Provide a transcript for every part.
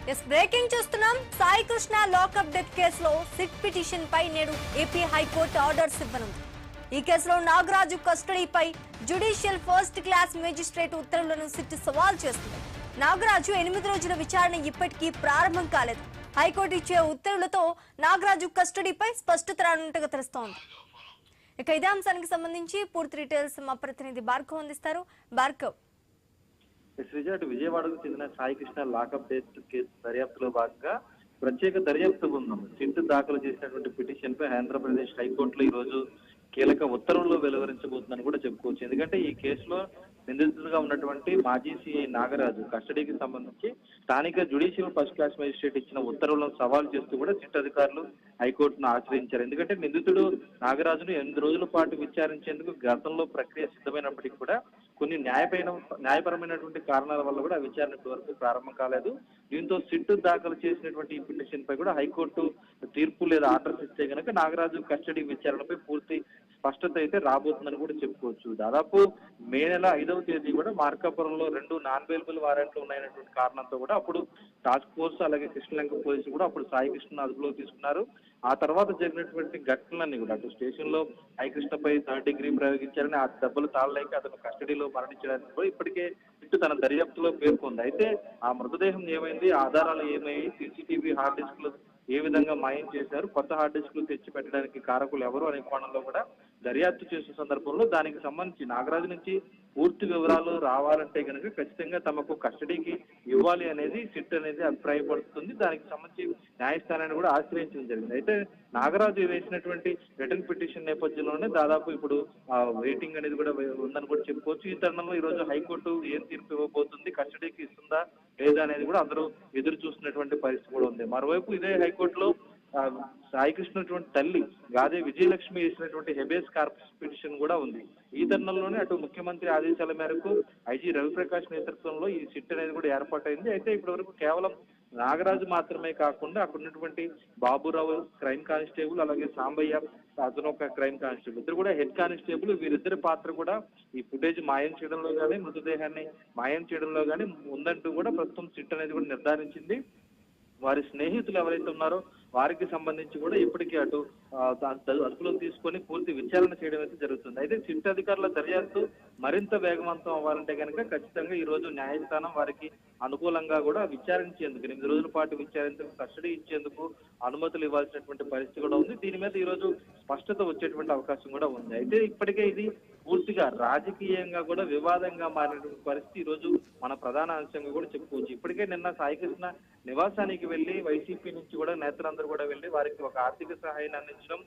Breaking చూస్తున్నాం. Sai Krishna lockup death కేసులో SIT petition పై నేడు ఏపీ హైకోర్టు ఆర్డర్స్ ఇవ్వనుంది. ఈ కేసులో నాగరాజు కస్టడీపై జ్యుడిషియల్ ఫస్ట్ క్లాస్ మేజిస్ట్రేట్ ఉత్తర్వులను సిట్ సవాల్ చేస్తుంది. నాగరాజు 8 రోజుల విచారణ ఇప్పటికీ ప్రారంభం కాలేదు. హైకోర్టు ఇచ్చే ఉత్తర్వులతో నాగరాజు కస్టడీపై స్పష్టత రానున్నట్టుగా తెలుస్తోంది. ఇక ఇదే అంశానికి సంబంధించి పూర్తి డీటెయిల్స్ మా ప్రతినిధి భార్గవ్ అందిస్తారు. భార్గవ్, విజయవాడకు చెందిన Sai Krishna lockup death case దర్యాప్తులో భాగంగా ప్రత్యేక దర్యాప్తు బృందం సిట్ దాఖలు చేసినటువంటి పిటిషన్ పై ఆంధ్రప్రదేశ్ హైకోర్టులో ఈ రోజు కీలక ఉత్తర్వులు వెలువరించబోతుందని కూడా చెప్పుకోవచ్చు. ఎందుకంటే ఈ కేసులో నిందితులుగా ఉన్నటువంటి మాజీ సిఐ నాగరాజు కస్టడీకి సంబంధించి స్థానిక జ్యుడిషియల్ ఫస్ట్ క్లాస్ మేజిస్ట్రేట్ ఇచ్చిన ఉత్తర్వులను సవాల్ చేస్తూ కూడా సిట్ అధికారులు హైకోర్టును ఆశ్రయించారు. ఎందుకంటే నిందితుడు నాగరాజును 8 రోజుల పాటు విచారించేందుకు గతంలో ప్రక్రియ సిద్ధమైనప్పటికీ కూడా కొన్ని న్యాయపరమైనటువంటి కారణాల వల్ల కూడా ఆ విచారణ వరకు ప్రారంభం కాలేదు. దీంతో సిట్ దాఖలు చేసినటువంటి ఈ పిటిషన్ పై కూడా హైకోర్టు తీర్పు లేదా ఆర్డర్స్ ఇస్తే కనుక నాగరాజు కస్టడీ విచారణపై పూర్తి స్పష్టత అయితే రాబోతుందని కూడా చెప్పుకోవచ్చు. దాదాపు మే నెల 5వ తేదీ కూడా మార్కాపురంలో 2 నాన్ అవైలబుల్ వారెంట్లు ఉన్నాయనేటువంటి కారణంతో కూడా అప్పుడు టాస్క్ ఫోర్స్ అలాగే కృష్ణలంక పోలీసులు కూడా అప్పుడు సాయి కృష్ణ అదుపులో తీసుకున్నారు. ఆ తర్వాత జరిగినటువంటి ఘటనలన్నీ కూడా అటు స్టేషన్ లో సాయి కృష్ణపై 3rd డిగ్రీ ప్రయోగించారని ఆ దెబ్బలు తాళలేక అతను కస్టడీలో మరణించడానికి కూడా ఇప్పటికే తన దర్యాప్తులో పేర్కొంది. అయితే ఆ మృతదేహం ఏమైంది, ఆధారాలు ఏమయ్యాయి, సీసీటీవీ హార్డ్ డిస్క్లు ఏ విధంగా మాయం చేశారు, కొత్త హార్డ్ డిస్క్లు తెచ్చి పెట్టడానికి కారకులు ఎవరు అనే కోణంలో కూడా దర్యాప్తు చేసే సందర్భంలో దానికి సంబంధించి నాగరాజు నుంచి పూర్తి వివరాలు రావాలంటే కనుక ఖచ్చితంగా తమకు కస్టడీకి ఇవ్వాలి అనేది సిట్ అనేది అభిప్రాయపడుతుంది. దానికి సంబంధించి న్యాయస్థానాన్ని కూడా ఆశ్రయించడం జరిగింది. అయితే నాగరాజు వేసినటువంటి రిటర్న్ పిటిషన్ నేపథ్యంలోనే దాదాపు ఇప్పుడు వెయిటింగ్ అనేది కూడా ఉందని కూడా చెప్పుకోవచ్చు. ఈ తరుణంలో ఈ రోజు హైకోర్టు ఏం తీర్పు ఇవ్వబోతుంది, కస్టడీకి ఇస్తుందా లేదా అనేది కూడా అందరూ ఎదురు చూస్తున్నటువంటి పరిస్థితి కూడా ఉంది. మరోవైపు ఇదే హైకోర్టులో సాయి కృష్ణ తల్లి గాదే విజయలక్ష్మి వేసినటువంటి హెబేస్ కార్పస్ పిటిషన్ కూడా ఉంది. ఈ తరుణంలోనే అటు ముఖ్యమంత్రి ఆదేశాల మేరకు ఐజీ రవిప్రకాష్ నేతృత్వంలో ఈ సిట్ అనేది కూడా ఏర్పాటైంది. అయితే ఇప్పటి వరకు కేవలం నాగరాజు మాత్రమే కాకుండా అక్కడ ఉన్నటువంటి బాబురావు క్రైమ్ కానిస్టేబుల్ అలాగే సాంబయ్య అతను ఒక క్రైమ్ కానిస్టేబుల్, ఇద్దరు కూడా హెడ్ కానిస్టేబుల్, వీరిద్దరి పాత్ర కూడా ఈ ఫుటేజ్ మాయం చేయడంలో కానీ మృతదేహాన్ని మాయం చేయడంలో కానీ ఉందంటూ కూడా ప్రస్తుతం సిట్ అనేది కూడా నిర్ధారించింది. వారి స్నేహితులు ఎవరైతే ఉన్నారో వారికి సంబంధించి కూడా ఇప్పటికీ అటు అదుపులో తీసుకొని పూర్తి విచారణ చేయడం అయితే జరుగుతుంది. అయితే సిట్ అధికారుల దర్యాప్తు మరింత వేగవంతం అవ్వాలంటే కనుక ఖచ్చితంగా ఈ రోజు న్యాయస్థానం వారికి అనుకూలంగా కూడా విచారించేందుకు 8 రోజుల పాటు విచారించేందుకు కస్టడీ ఇచ్చేందుకు అనుమతులు ఇవ్వాల్సినటువంటి పరిస్థితి కూడా ఉంది. దీని మీద ఈ రోజు స్పష్టత వచ్చేటువంటి అవకాశం కూడా ఉంది. అయితే ఇప్పటికే ఇది పూర్తిగా రాజకీయంగా కూడా వివాదంగా మారినటువంటి పరిస్థితి ఈ రోజు మన ప్రధాన అంశంగా కూడా చెప్పుకోవచ్చు. ఇప్పటికే నిన్న సాయి కృష్ణ నివాసానికి వెళ్లి వైసీపీ నుంచి కూడా నేతలందరూ కూడా వెళ్లి వారికి ఒక ఆర్థిక సహాయాన్ని అందించడం,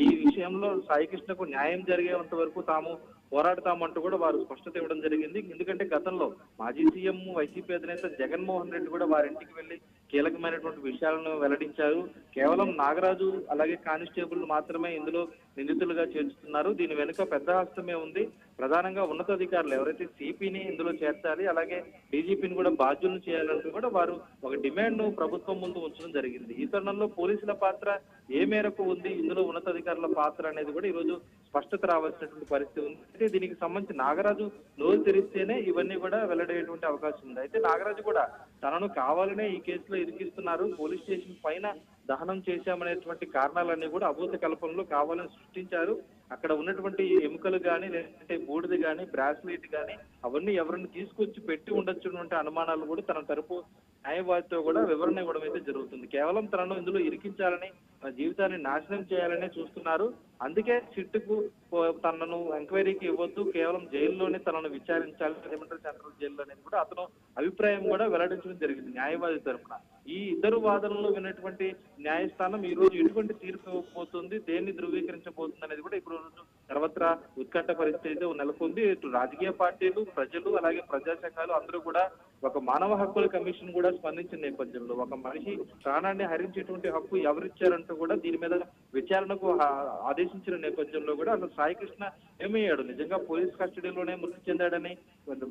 ఈ విషయంలో సాయి కృష్ణకు న్యాయం జరిగేంత వరకు తాము పోరాడతామంటూ కూడా వారు స్పష్టత ఇవ్వడం జరిగింది. ఎందుకంటే గతంలో మాజీ సీఎం వైసీపీ అధినేత జగన్మోహన్ రెడ్డి కూడా వారి ఇంటికి వెళ్లి కీలకమైనటువంటి విషయాలను వెల్లడించారు. కేవలం నాగరాజు అలాగే కానిస్టేబుల్ మాత్రమే ఇందులో నిందితులుగా చేర్చుతున్నారు, దీని వెనుక పెద్ద హస్తమే ఉంది, ప్రధానంగా ఉన్నతాధికారులు ఎవరైతే సిపిని ఇందులో చేర్చాలి అలాగే డీజీపీని కూడా బాధ్యులను చేయాలంటూ కూడా వారు ఒక డిమాండ్ ను ప్రభుత్వం ముందు ఉంచడం జరిగింది. ఈ తరుణంలో పోలీసుల పాత్ర ఏ మేరకు ఉంది, ఇందులో ఉన్నతాధికారుల పాత్ర అనేది కూడా ఈ రోజు స్పష్టత రావాల్సినటువంటి పరిస్థితి ఉంది. అయితే దీనికి సంబంధించి నాగరాజు నోరు తెరిస్తేనే ఇవన్నీ కూడా వెల్లడయ్యేటువంటి అవకాశం ఉంది. అయితే నాగరాజు కూడా తనను కావాలనే ఈ కేసులో ఇరికిస్తున్నారు, పోలీస్ స్టేషన్ పైన దహనం చేశామనేటువంటి కారణాలన్నీ కూడా అభూత కల్పనలో కావాలని సృష్టించారు. అక్కడ ఉన్నటువంటి ఎముకలు కానీ లేదంటే బూడిద కానీ బ్రాస్లెట్ కానీ అవన్నీ ఎవరిని తీసుకొచ్చి పెట్టి ఉండొచ్చినటువంటి అనుమానాలు కూడా తన తరపు న్యాయవాదితో కూడా వివరణ ఇవ్వడం అయితే జరుగుతుంది. కేవలం తనను ఇందులో ఇరికించాలని, జీవితాన్ని నాశనం చేయాలనే చూస్తున్నారు. అందుకే సిట్టుకు తనను ఎంక్వైరీకి ఇవ్వద్దు, కేవలం జైల్లోనే తనను విచారించాలి, రాజమండ్రి సెంట్రల్ జైల్లో అనేది కూడా అతను అభిప్రాయం కూడా వెల్లడించడం జరిగింది న్యాయవాది తరఫున. ఈ ఇద్దరు వాదనలు విన్నటువంటి న్యాయస్థానం ఈ రోజు ఎటువంటి తీర్పు ఇవ్వబోతుంది, దేన్ని ధృవీకరించబోతుంది అనేది కూడా ఇప్పుడు సర్వత్రా ఉత్కంఠ పరిస్థితి అయితే నెలకొంది. ఇటు రాజకీయ పార్టీలు, ప్రజలు అలాగే ప్రజా సంఘాలు అందరూ కూడా ఒక మానవ హక్కుల కమిషన్ కూడా స్పందించిన నేపథ్యంలో ఒక మనిషి ప్రాణాన్ని హరించేటువంటి హక్కు ఎవరిచ్చారంటూ కూడా దీని మీద విచారణకు ఆదేశించిన నేపథ్యంలో కూడా అసలు సాయి కృష్ణ ఏమయ్యాడు, నిజంగా పోలీస్ కస్టడీలోనే మృతి చెందాడని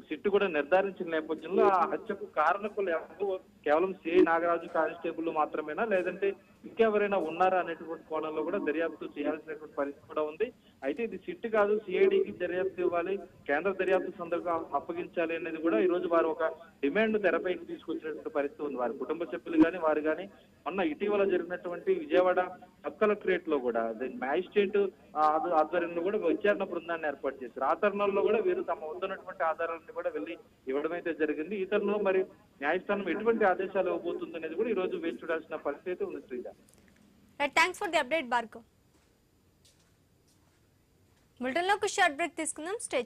సిట్టు కూడా నిర్ధారించిన నేపథ్యంలో ఆ హత్యకు కారణకులు ఎవరు కేవలం సి నాగరాజు కానిస్టేబుల్ మాత్రమేనా, లేదంటే ఇంకెవరైనా ఉన్నారా అనేటువంటి కోణంలో కూడా దర్యాప్తు చేయాల్సినటువంటి పరిస్థితి కూడా ఉంది. అయితే ఇది సిట్ కాదు, సిఐడికి దర్యాప్తు ఇవ్వాలి, కేంద్ర దర్యాప్తు సందర్భంగా అప్పగించాలి అనేది కూడా ఈ రోజు వారు ఒక డిమాండ్ తెరపైకి తీసుకొచ్చినటువంటి పరిస్థితి ఉంది. వారి కుటుంబ సభ్యులు కానీ వారు కానీ మొన్న ఇటీవల జరిగినటువంటి విజయవాడ సబ్ కలెక్టరేట్ లో కూడా మ్యాజిస్ట్రేట్ ఆధ్వర్యంలో కూడా విచారణ బృందాన్ని ఏర్పాటు చేశారు. ఆ తరుణంలో కూడా వీరు తమ వద్దన్నటువంటి ఆధారాలను కూడా వెళ్లి ఇవ్వడమైతే జరిగింది. ఈ తరుణంలో మరి న్యాయస్థానం ఎటువంటి ఆదేశాలు ఇవ్వబోతుంది అనేది కూడా ఈ రోజు వేచి చూడాల్సిన పరిస్థితి ఉంది. Sreeja, thanks for the update Bhargav. బులెటిన్లో ఒక షార్ట్ బ్రేక్ తీసుకుందాం. స్టే